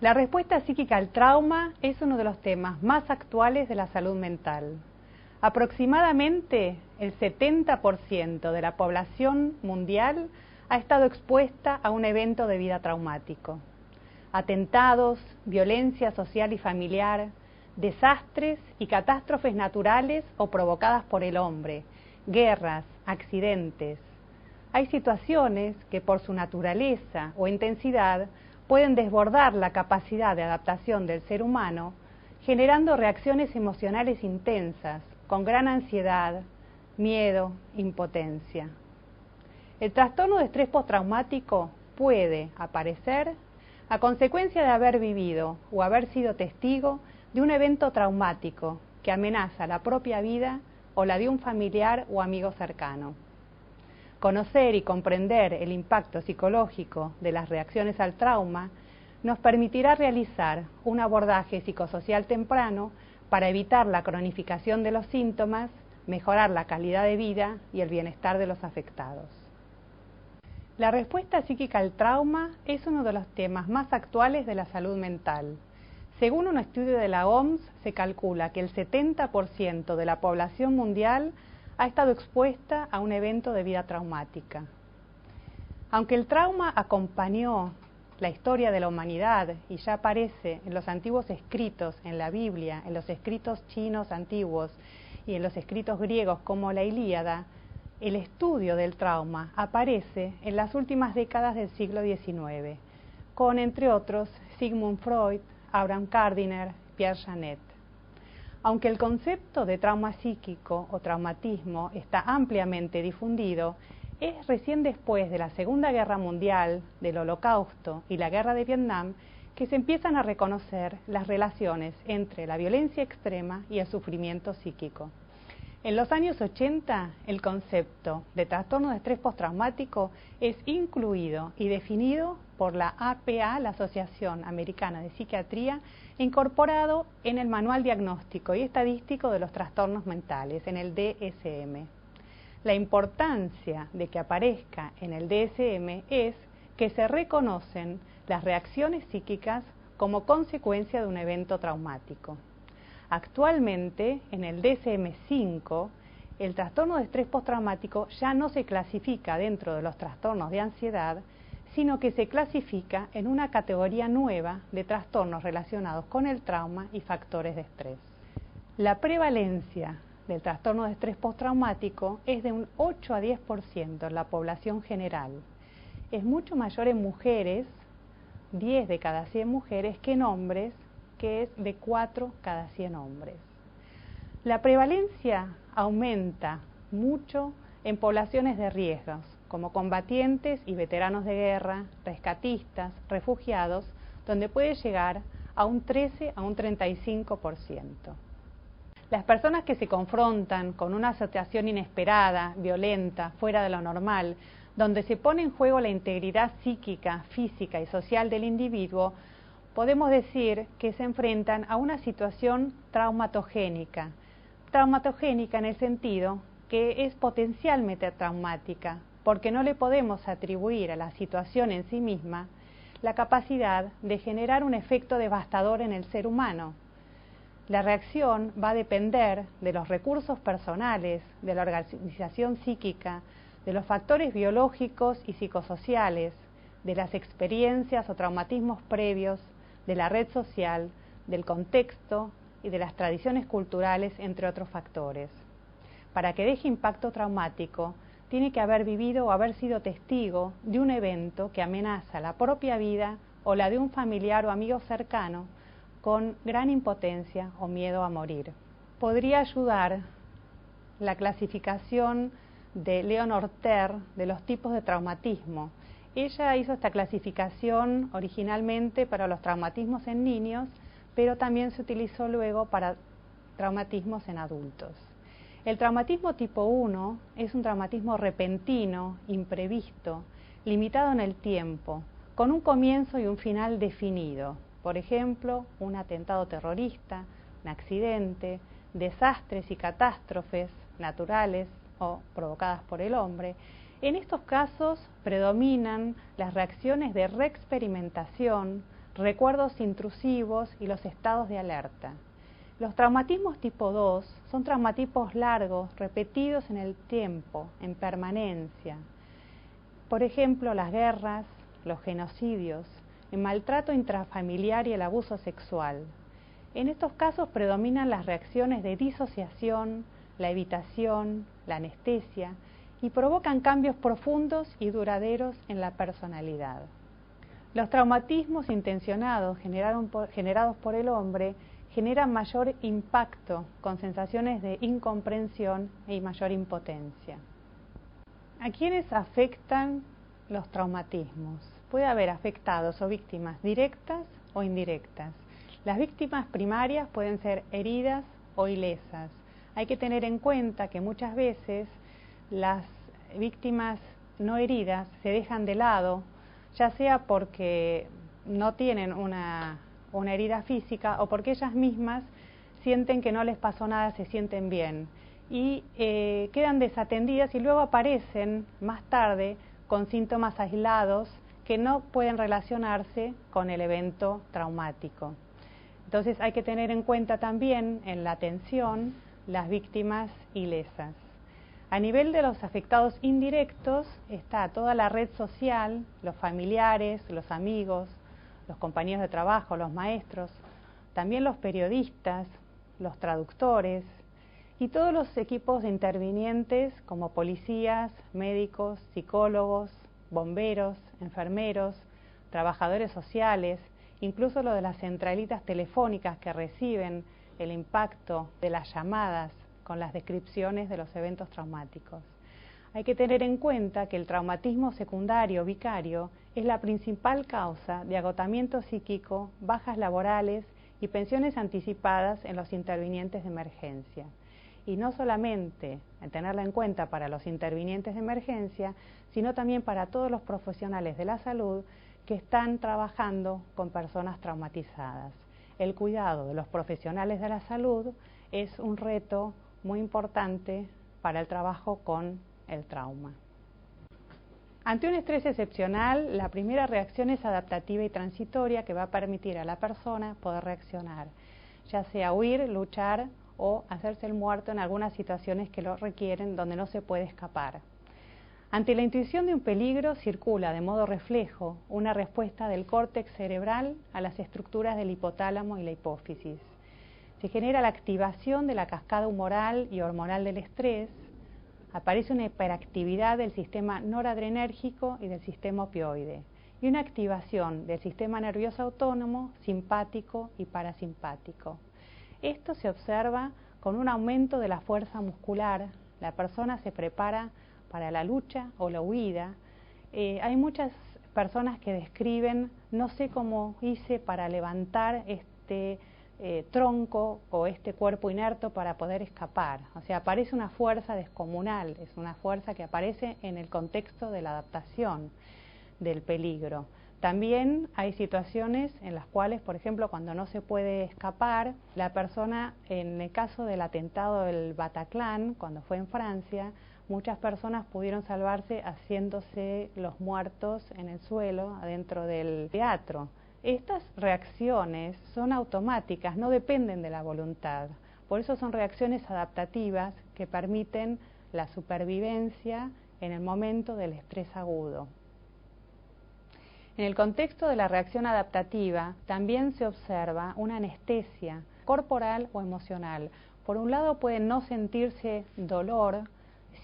La respuesta psíquica al trauma es uno de los temas más actuales de la salud mental. Aproximadamente el 70% de la población mundial ha estado expuesta a un evento de vida traumático. Atentados, violencia social y familiar, desastres y catástrofes naturales o provocadas por el hombre, guerras, accidentes. Hay situaciones que por su naturaleza o intensidad pueden desbordar la capacidad de adaptación del ser humano, generando reacciones emocionales intensas, con gran ansiedad, miedo, impotencia. El trastorno de estrés postraumático puede aparecer a consecuencia de haber vivido o haber sido testigo de un evento traumático que amenaza la propia vida o la de un familiar o amigo cercano. Conocer y comprender el impacto psicológico de las reacciones al trauma nos permitirá realizar un abordaje psicosocial temprano para evitar la cronificación de los síntomas, mejorar la calidad de vida y el bienestar de los afectados. La respuesta psíquica al trauma es uno de los temas más actuales de la salud mental. Según un estudio de la OMS, se calcula que el 70% de la población mundial ha estado expuesta a un evento de vida traumática. Aunque el trauma acompañó la historia de la humanidad y ya aparece en los antiguos escritos, en la Biblia, en los escritos chinos antiguos y en los escritos griegos como la Ilíada, el estudio del trauma aparece en las últimas décadas del siglo XIX, con, entre otros, Sigmund Freud, Abraham Gardiner, Pierre Janet. Aunque el concepto de trauma psíquico o traumatismo está ampliamente difundido, es recién después de la Segunda Guerra Mundial, del Holocausto y la Guerra de Vietnam que se empiezan a reconocer las relaciones entre la violencia extrema y el sufrimiento psíquico. En los años 80, el concepto de trastorno de estrés postraumático es incluido y definido por la APA, la Asociación Americana de Psiquiatría, incorporado en el Manual Diagnóstico y Estadístico de los Trastornos Mentales, en el DSM. La importancia de que aparezca en el DSM es que se reconocen las reacciones psíquicas como consecuencia de un evento traumático. Actualmente, en el DSM-5, el trastorno de estrés postraumático ya no se clasifica dentro de los trastornos de ansiedad, sino que se clasifica en una categoría nueva de trastornos relacionados con el trauma y factores de estrés. La prevalencia del trastorno de estrés postraumático es de un 8 a 10% en la población general. Es mucho mayor en mujeres, 10 de cada 100 mujeres, que en hombres, que es de 4 cada 100 hombres. La prevalencia aumenta mucho en poblaciones de riesgos, como combatientes y veteranos de guerra, rescatistas, refugiados, donde puede llegar a un 13 a un 35%. Las personas que se confrontan con una situación inesperada, violenta, fuera de lo normal, donde se pone en juego la integridad psíquica, física y social del individuo, podemos decir que se enfrentan a una situación traumatogénica. Traumatogénica en el sentido que es potencialmente traumática, porque no le podemos atribuir a la situación en sí misma la capacidad de generar un efecto devastador en el ser humano. La reacción va a depender de los recursos personales, de la organización psíquica, de los factores biológicos y psicosociales, de las experiencias o traumatismos previos, de la red social, del contexto y de las tradiciones culturales, entre otros factores. Para que deje impacto traumático, tiene que haber vivido o haber sido testigo de un evento que amenaza la propia vida o la de un familiar o amigo cercano con gran impotencia o miedo a morir. Podría ayudar la clasificación de Leonor Ter de los tipos de traumatismo. Ella hizo esta clasificación originalmente para los traumatismos en niños, pero también se utilizó luego para traumatismos en adultos. El traumatismo tipo 1 es un traumatismo repentino, imprevisto, limitado en el tiempo, con un comienzo y un final definido. Por ejemplo, un atentado terrorista, un accidente, desastres y catástrofes naturales o provocadas por el hombre. En estos casos predominan las reacciones de reexperimentación, recuerdos intrusivos y los estados de alerta. Los traumatismos tipo 2 son traumatipos largos, repetidos en el tiempo, en permanencia. Por ejemplo, las guerras, los genocidios, el maltrato intrafamiliar y el abuso sexual. En estos casos predominan las reacciones de disociación, la evitación, la anestesia y provocan cambios profundos y duraderos en la personalidad. Los traumatismos intencionados generados por el hombre generan mayor impacto con sensaciones de incomprensión y mayor impotencia. ¿A quiénes afectan los traumatismos? Puede haber afectados o víctimas directas o indirectas. Las víctimas primarias pueden ser heridas o ilesas. Hay que tener en cuenta que muchas veces las víctimas no heridas se dejan de lado, ya sea porque no tienen una herida física o porque ellas mismas sienten que no les pasó nada, se sienten bien y quedan desatendidas y luego aparecen más tarde con síntomas aislados que no pueden relacionarse con el evento traumático. Entonces hay que tener en cuenta también en la atención las víctimas ilesas. A nivel de los afectados indirectos está toda la red social, los familiares, los amigos, los compañeros de trabajo, los maestros, también los periodistas, los traductores y todos los equipos de intervinientes como policías, médicos, psicólogos, bomberos, enfermeros, trabajadores sociales, incluso lo de las centralitas telefónicas que reciben el impacto de las llamadas con las descripciones de los eventos traumáticos. Hay que tener en cuenta que el traumatismo secundario vicario es la principal causa de agotamiento psíquico, bajas laborales y pensiones anticipadas en los intervinientes de emergencia. Y no solamente tenerla en cuenta para los intervinientes de emergencia, sino también para todos los profesionales de la salud que están trabajando con personas traumatizadas. El cuidado de los profesionales de la salud es un reto muy importante para el trabajo con el trauma. Ante un estrés excepcional, la primera reacción es adaptativa y transitoria que va a permitir a la persona poder reaccionar, ya sea huir, luchar o hacerse el muerto en algunas situaciones que lo requieren donde no se puede escapar. Ante la intuición de un peligro circula de modo reflejo una respuesta del córtex cerebral a las estructuras del hipotálamo y la hipófisis. Se genera la activación de la cascada humoral y hormonal del estrés, aparece una hiperactividad del sistema noradrenérgico y del sistema opioide, y una activación del sistema nervioso autónomo, simpático y parasimpático. Esto se observa con un aumento de la fuerza muscular, la persona se prepara para la lucha o la huida. Hay muchas personas que describen, no sé cómo hice para levantar este tronco o este cuerpo inerto para poder escapar. O sea, aparece una fuerza descomunal, es una fuerza que aparece en el contexto de la adaptación del peligro. También hay situaciones en las cuales, por ejemplo, cuando no se puede escapar, la persona, en el caso del atentado del Bataclan, cuando fue en Francia, muchas personas pudieron salvarse haciéndose los muertos en el suelo, adentro del teatro. Estas reacciones son automáticas, no dependen de la voluntad. Por eso son reacciones adaptativas que permiten la supervivencia en el momento del estrés agudo. En el contexto de la reacción adaptativa también se observa una anestesia corporal o emocional. Por un lado puede no sentirse dolor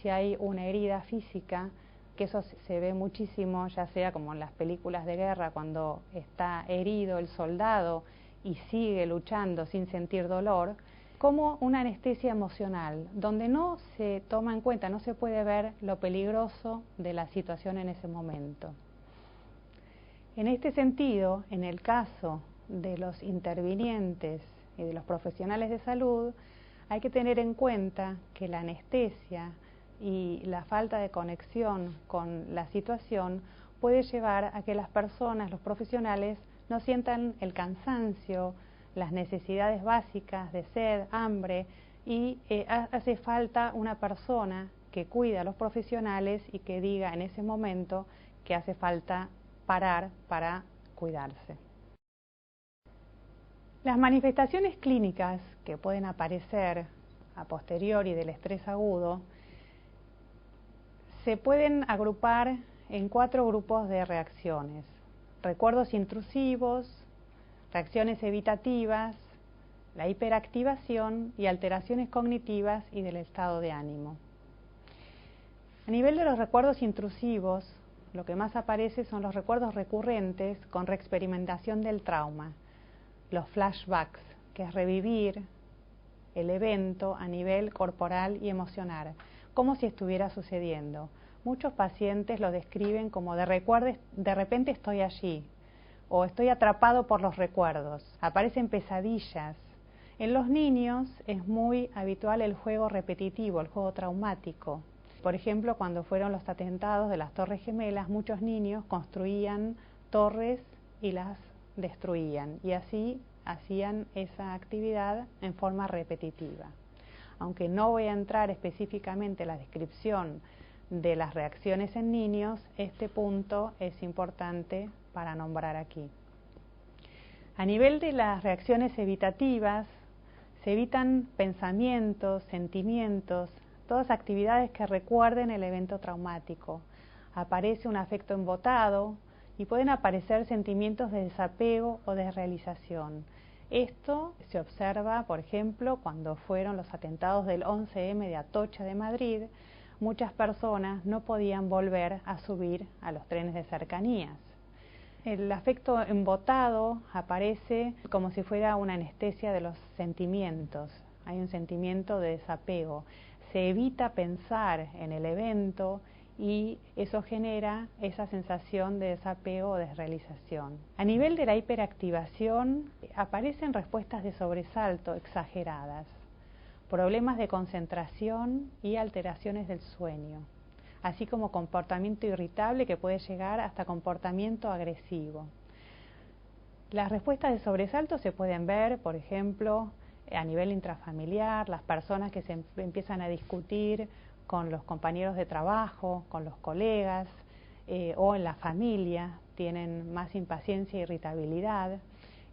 si hay una herida física, que eso se ve muchísimo, ya sea como en las películas de guerra, cuando está herido el soldado y sigue luchando sin sentir dolor, como una anestesia emocional, donde no se toma en cuenta, no se puede ver lo peligroso de la situación en ese momento. En este sentido, en el caso de los intervinientes y de los profesionales de salud, hay que tener en cuenta que la anestesia y la falta de conexión con la situación puede llevar a que las personas, los profesionales, no sientan el cansancio, las necesidades básicas de sed, hambre, y hace falta una persona que cuide a los profesionales y que diga en ese momento que hace falta parar para cuidarse. Las manifestaciones clínicas que pueden aparecer a posteriori del estrés agudo se pueden agrupar en 4 grupos de reacciones: recuerdos intrusivos, reacciones evitativas, la hiperactivación y alteraciones cognitivas y del estado de ánimo. A nivel de los recuerdos intrusivos, lo que más aparece son los recuerdos recurrentes con reexperimentación del trauma, los flashbacks, que es revivir el evento a nivel corporal y emocional, como si estuviera sucediendo. Muchos pacientes lo describen como de repente estoy allí, o estoy atrapado por los recuerdos. Aparecen pesadillas. En los niños es muy habitual el juego repetitivo, el juego traumático. Por ejemplo, cuando fueron los atentados de las Torres Gemelas, muchos niños construían torres y las destruían, y así hacían esa actividad en forma repetitiva. Aunque no voy a entrar específicamente en la descripción de las reacciones en niños, este punto es importante para nombrar aquí. A nivel de las reacciones evitativas, se evitan pensamientos, sentimientos, todas actividades que recuerden el evento traumático. Aparece un afecto embotado y pueden aparecer sentimientos de desapego o desrealización. Esto se observa, por ejemplo, cuando fueron los atentados del 11M de Atocha de Madrid. Muchas personas no podían volver a subir a los trenes de cercanías. El afecto embotado aparece como si fuera una anestesia de los sentimientos. Hay un sentimiento de desapego. Se evita pensar en el evento y eso genera esa sensación de desapego o desrealización. A nivel de la hiperactivación aparecen respuestas de sobresalto exageradas, problemas de concentración y alteraciones del sueño, así como comportamiento irritable que puede llegar hasta comportamiento agresivo. Las respuestas de sobresalto se pueden ver, por ejemplo, a nivel intrafamiliar, las personas que se empiezan a discutir con los compañeros de trabajo, con los colegas o en la familia, tienen más impaciencia e irritabilidad.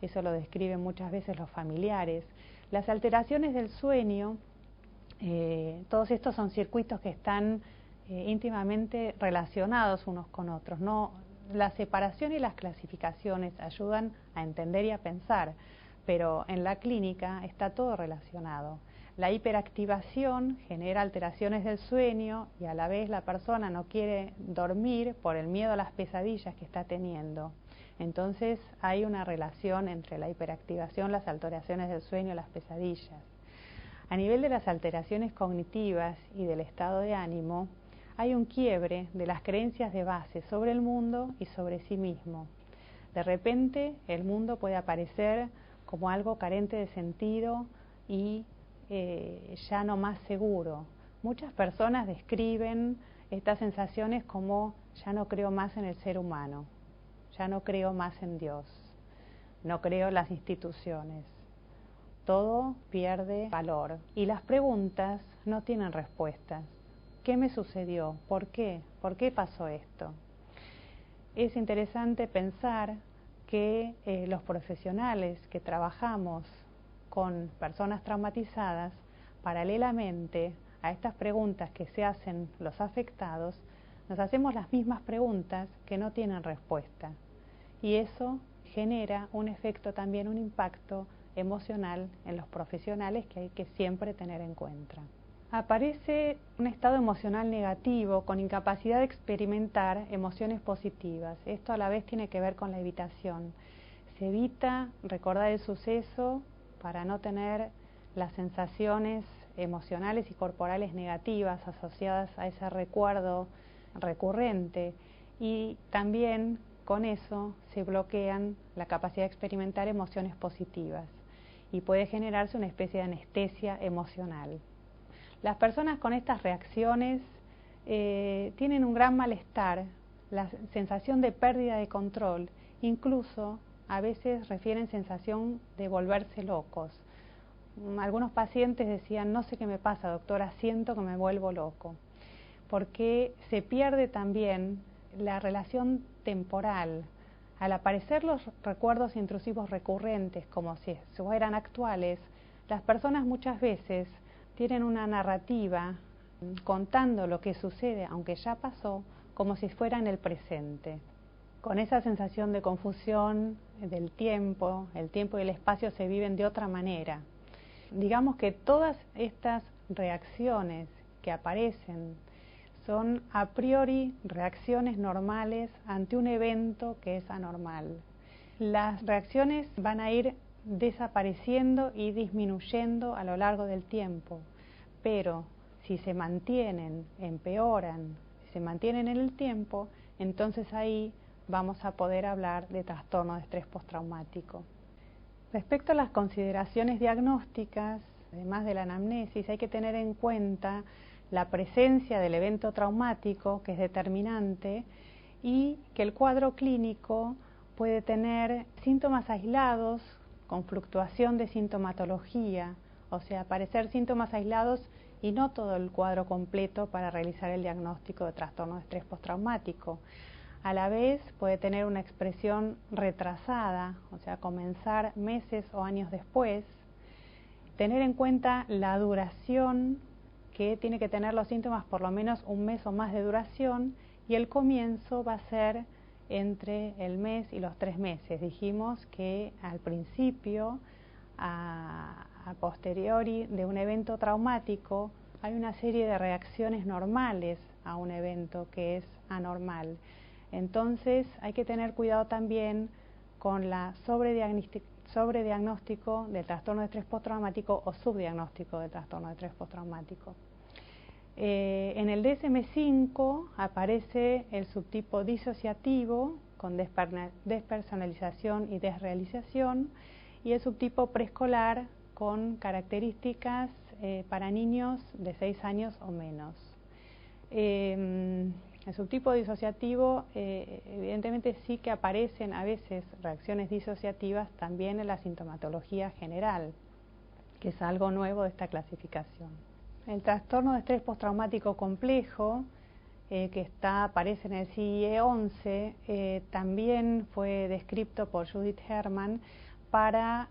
Eso lo describen muchas veces los familiares. Las alteraciones del sueño, todos estos son circuitos que están íntimamente relacionados unos con otros. La separación y las clasificaciones ayudan a entender y a pensar, pero en la clínica está todo relacionado. La hiperactivación genera alteraciones del sueño y a la vez la persona no quiere dormir por el miedo a las pesadillas que está teniendo. Entonces hay una relación entre la hiperactivación, las alteraciones del sueño y las pesadillas. A nivel de las alteraciones cognitivas y del estado de ánimo, hay un quiebre de las creencias de base sobre el mundo y sobre sí mismo. De repente el mundo puede aparecer como algo carente de sentido y ya no más seguro. Muchas personas describen estas sensaciones como: ya no creo más en el ser humano, ya no creo más en Dios, no creo en las instituciones. Todo pierde valor y las preguntas no tienen respuestas. ¿Qué me sucedió? ¿Por qué? ¿Por qué pasó esto? Es interesante pensar que los profesionales que trabajamos con personas traumatizadas, paralelamente a estas preguntas que se hacen los afectados, nos hacemos las mismas preguntas que no tienen respuesta. Y eso genera un efecto también, un impacto emocional en los profesionales que hay que siempre tener en cuenta. Aparece un estado emocional negativo con incapacidad de experimentar emociones positivas. Esto a la vez tiene que ver con la evitación. Se evita recordar el suceso para no tener las sensaciones emocionales y corporales negativas asociadas a ese recuerdo recurrente, y también con eso se bloquean la capacidad de experimentar emociones positivas y puede generarse una especie de anestesia emocional. Las personas con estas reacciones tienen un gran malestar, la sensación de pérdida de control, incluso a veces refieren sensación de volverse locos. Algunos pacientes decían: no sé qué me pasa, doctora, siento que me vuelvo loco, porque se pierde también la relación temporal. Al aparecer los recuerdos intrusivos recurrentes como si fueran actuales, las personas muchas veces tienen una narrativa contando lo que sucede, aunque ya pasó, como si fuera en el presente. Con esa sensación de confusión del tiempo, el tiempo y el espacio se viven de otra manera. Digamos que todas estas reacciones que aparecen son a priori reacciones normales ante un evento que es anormal. Las reacciones van a ir desapareciendo y disminuyendo a lo largo del tiempo, pero si se mantienen, empeoran, si se mantienen en el tiempo, entonces ahí vamos a poder hablar de trastorno de estrés postraumático. Respecto a las consideraciones diagnósticas, además de la anamnesis, hay que tener en cuenta la presencia del evento traumático, que es determinante, y que el cuadro clínico puede tener síntomas aislados con fluctuación de sintomatología, o sea, aparecer síntomas aislados y no todo el cuadro completo para realizar el diagnóstico de trastorno de estrés postraumático. A la vez puede tener una expresión retrasada, o sea, comenzar meses o años después. Tener en cuenta la duración, que tiene que tener los síntomas por lo menos un mes o más de duración, y el comienzo va a ser entre el mes y los 3 meses. Dijimos que al principio, a posteriori de un evento traumático, hay una serie de reacciones normales a un evento que es anormal. Entonces hay que tener cuidado también con la sobrediagnóstico del trastorno de estrés postraumático o subdiagnóstico del trastorno de estrés postraumático. En el DSM-5 aparece el subtipo disociativo con despersonalización y desrealización, y el subtipo preescolar con características para niños de 6 años o menos. El subtipo disociativo, evidentemente sí que aparecen a veces reacciones disociativas también en la sintomatología general, que es algo nuevo de esta clasificación. El trastorno de estrés postraumático complejo, que aparece en el CIE-11, también fue descrito por Judith Herman para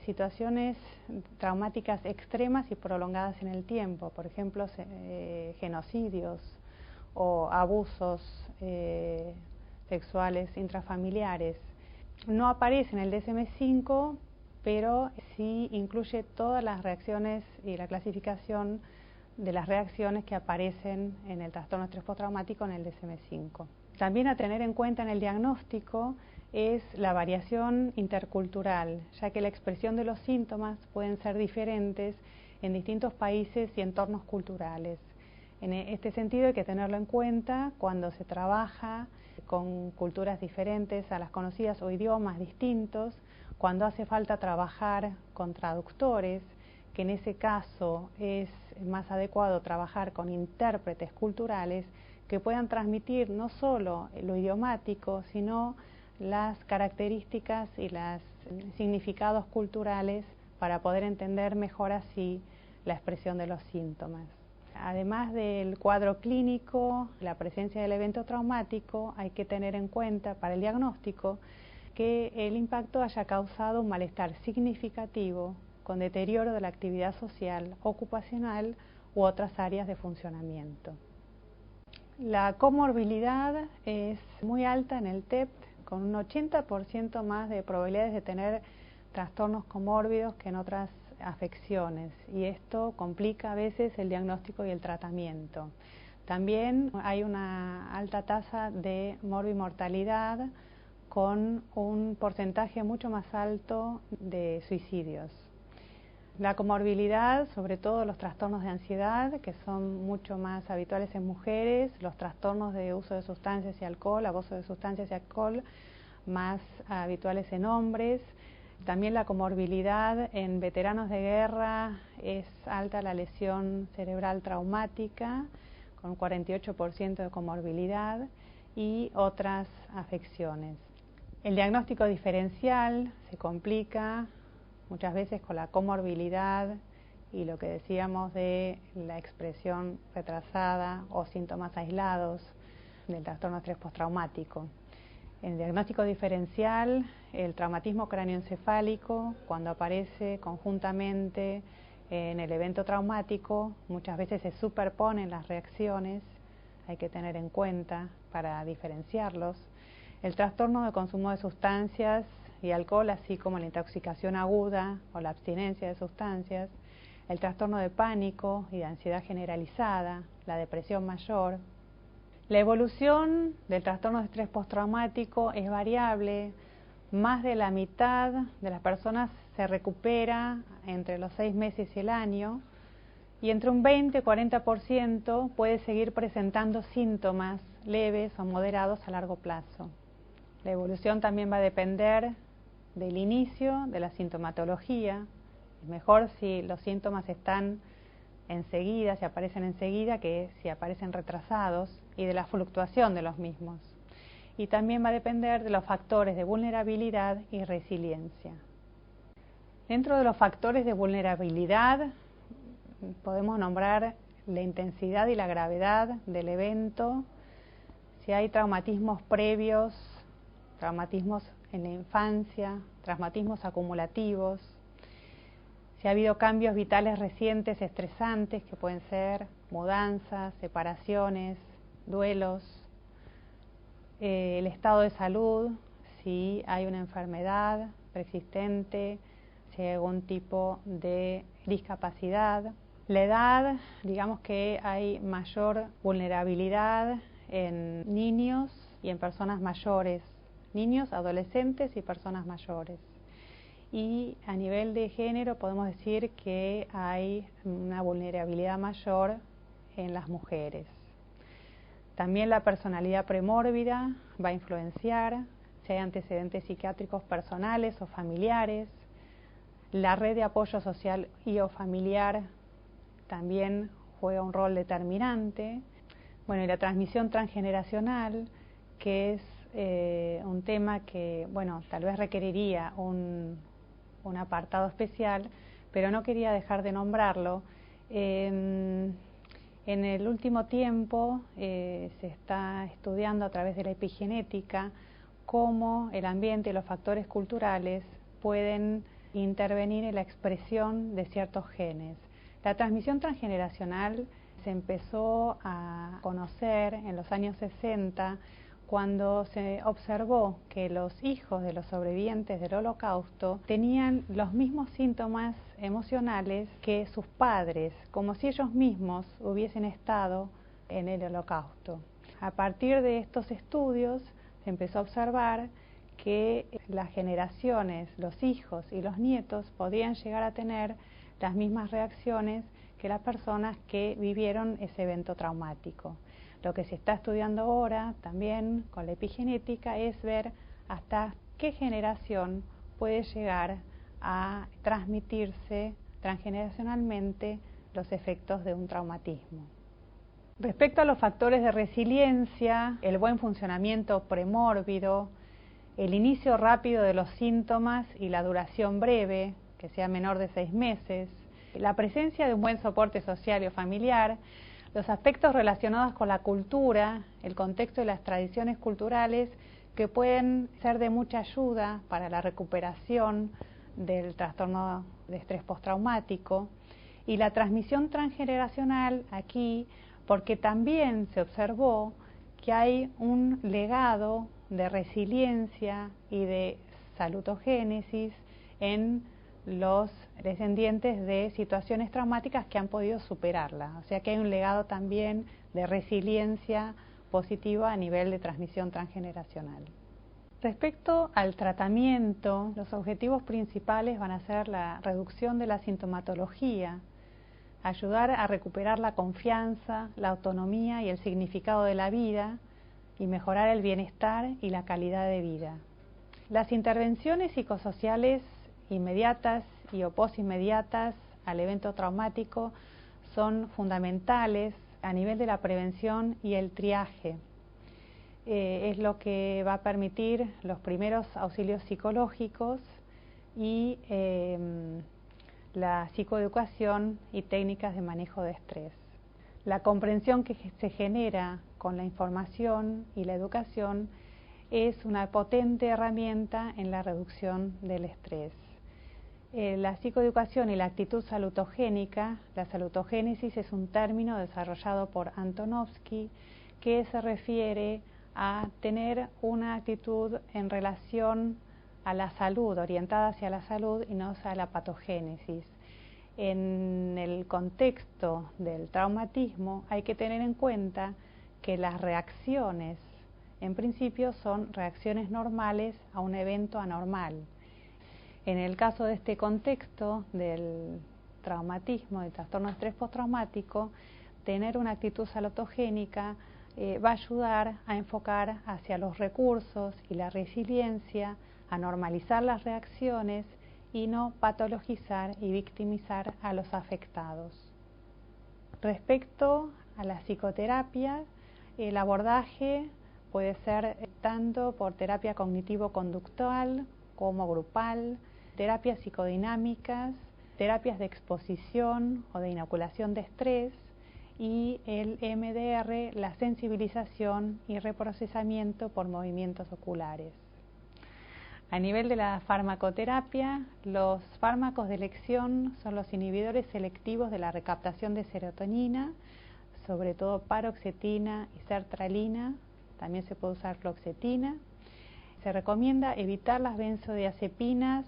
situaciones traumáticas extremas y prolongadas en el tiempo, por ejemplo, genocidios o abusos sexuales intrafamiliares. No aparece en el DSM-5, pero sí incluye todas las reacciones y la clasificación de las reacciones que aparecen en el trastorno de estrés postraumático en el DSM-5. También a tener en cuenta en el diagnóstico es la variación intercultural, ya que la expresión de los síntomas pueden ser diferentes en distintos países y entornos culturales. En este sentido hay que tenerlo en cuenta cuando se trabaja con culturas diferentes a las conocidas o idiomas distintos, cuando hace falta trabajar con traductores, que en ese caso es más adecuado trabajar con intérpretes culturales que puedan transmitir no solo lo idiomático, sino las características y los significados culturales para poder entender mejor así la expresión de los síntomas. Además del cuadro clínico, la presencia del evento traumático, hay que tener en cuenta para el diagnóstico que el impacto haya causado un malestar significativo con deterioro de la actividad social, ocupacional u otras áreas de funcionamiento. La comorbilidad es muy alta en el TEP, con un 80% más de probabilidades de tener trastornos comórbidos que en otras afecciones, y esto complica a veces el diagnóstico y el tratamiento. También hay una alta tasa de morbimortalidad con un porcentaje mucho más alto de suicidios. La comorbilidad, sobre todo los trastornos de ansiedad, que son mucho más habituales en mujeres, los trastornos de uso de sustancias y alcohol, abuso de sustancias y alcohol, más habituales en hombres. También la comorbilidad en veteranos de guerra, es alta la lesión cerebral traumática, con un 48% de comorbilidad, y otras afecciones. El diagnóstico diferencial se complica muchas veces con la comorbilidad y lo que decíamos de la expresión retrasada o síntomas aislados del trastorno de estrés postraumático. En el diagnóstico diferencial, el traumatismo cráneoencefálico, cuando aparece conjuntamente en el evento traumático, muchas veces se superponen las reacciones, hay que tener en cuenta para diferenciarlos. El trastorno de consumo de sustancias y alcohol, así como la intoxicación aguda o la abstinencia de sustancias, el trastorno de pánico y de ansiedad generalizada, la depresión mayor. La evolución del trastorno de estrés postraumático es variable. Más de la mitad de las personas se recupera entre los 6 meses y el año, y entre un 20 y 40% puede seguir presentando síntomas leves o moderados a largo plazo. La evolución también va a depender del inicio de la sintomatología. Es mejor si los síntomas están enseguida, si aparecen enseguida, que si aparecen retrasados, y de la fluctuación de los mismos. Y también va a depender de los factores de vulnerabilidad y resiliencia. Dentro de los factores de vulnerabilidad podemos nombrar la intensidad y la gravedad del evento, si hay traumatismos previos, traumatismos en la infancia, traumatismos acumulativos, si ha habido cambios vitales recientes estresantes, que pueden ser mudanzas, separaciones, duelos, el estado de salud, si hay una enfermedad preexistente, si hay algún tipo de discapacidad. La edad, digamos que hay mayor vulnerabilidad en niños y en personas mayores, niños, adolescentes y personas mayores. Y a nivel de género podemos decir que hay una vulnerabilidad mayor en las mujeres. También la personalidad premórbida va a influenciar, si hay antecedentes psiquiátricos personales o familiares. La red de apoyo social y o familiar también juega un rol determinante. Bueno, y la transmisión transgeneracional, que es un tema que, bueno, tal vez requeriría un apartado especial, pero no quería dejar de nombrarlo. En el último tiempo se está estudiando a través de la epigenética cómo el ambiente y los factores culturales pueden intervenir en la expresión de ciertos genes. La transmisión transgeneracional se empezó a conocer en los años 60 cuando se observó que los hijos de los sobrevivientes del Holocausto tenían los mismos síntomas emocionales que sus padres, como si ellos mismos hubiesen estado en el Holocausto. A partir de estos estudios se empezó a observar que las generaciones, los hijos y los nietos podían llegar a tener las mismas reacciones que las personas que vivieron ese evento traumático. Lo que se está estudiando ahora también con la epigenética es ver hasta qué generación puede llegar a transmitirse transgeneracionalmente los efectos de un traumatismo. Respecto a los factores de resiliencia, el buen funcionamiento premórbido, el inicio rápido de los síntomas y la duración breve, que sea menor de 6 meses, la presencia de un buen soporte social o familiar, los aspectos relacionados con la cultura, el contexto y las tradiciones culturales que pueden ser de mucha ayuda para la recuperación del trastorno de estrés postraumático, y la transmisión transgeneracional aquí, porque también se observó que hay un legado de resiliencia y de salutogénesis en los descendientes de situaciones traumáticas que han podido superarla. O sea que hay un legado también de resiliencia positiva a nivel de transmisión transgeneracional. Respecto al tratamiento, los objetivos principales van a ser la reducción de la sintomatología, ayudar a recuperar la confianza, la autonomía y el significado de la vida y mejorar el bienestar y la calidad de vida. Las intervenciones psicosociales inmediatas y o posinmediatas al evento traumático son fundamentales a nivel de la prevención y el triaje. Es lo que va a permitir los primeros auxilios psicológicos y la psicoeducación y técnicas de manejo de estrés. La comprensión que se genera con la información y la educación es una potente herramienta en la reducción del estrés. La psicoeducación y la actitud salutogénica, la salutogénesis es un término desarrollado por Antonovsky que se refiere a tener una actitud en relación a la salud, orientada hacia la salud y no hacia la patogénesis. En el contexto del traumatismo hay que tener en cuenta que las reacciones, en principio, son reacciones normales a un evento anormal. En el caso de este contexto del traumatismo, del trastorno de estrés postraumático, tener una actitud salutogénica va a ayudar a enfocar hacia los recursos y la resiliencia, a normalizar las reacciones y no patologizar y victimizar a los afectados. Respecto a la psicoterapia, el abordaje puede ser tanto por terapia cognitivo-conductual como grupal, terapias psicodinámicas, terapias de exposición o de inoculación de estrés, y el MDR, la sensibilización y reprocesamiento por movimientos oculares. A nivel de la farmacoterapia, los fármacos de elección son los inhibidores selectivos de la recaptación de serotonina, sobre todo paroxetina y sertralina. También se puede usar fluoxetina. Se recomienda evitar las benzodiazepinas,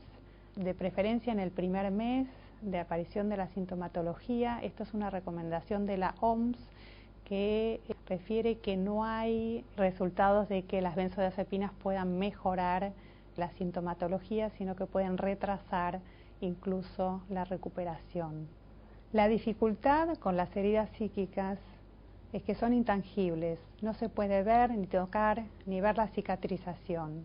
de preferencia en el primer mes de aparición de la sintomatología. Esto es una recomendación de la OMS que refiere que no hay resultados de que las benzodiazepinas puedan mejorar la sintomatología, sino que pueden retrasar incluso la recuperación. La dificultad con las heridas psíquicas es que son intangibles, no se puede ver, ni tocar, ni ver la cicatrización.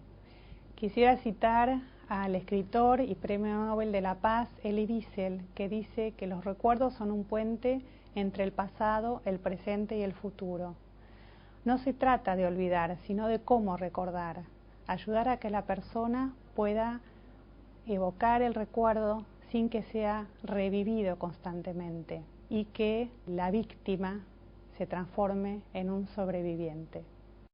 Quisiera citar al escritor y Premio Nobel de la Paz, Elie Wiesel, que dice que los recuerdos son un puente entre el pasado, el presente y el futuro. No se trata de olvidar, sino de cómo recordar, ayudar a que la persona pueda evocar el recuerdo sin que sea revivido constantemente y que la víctima se transforme en un sobreviviente.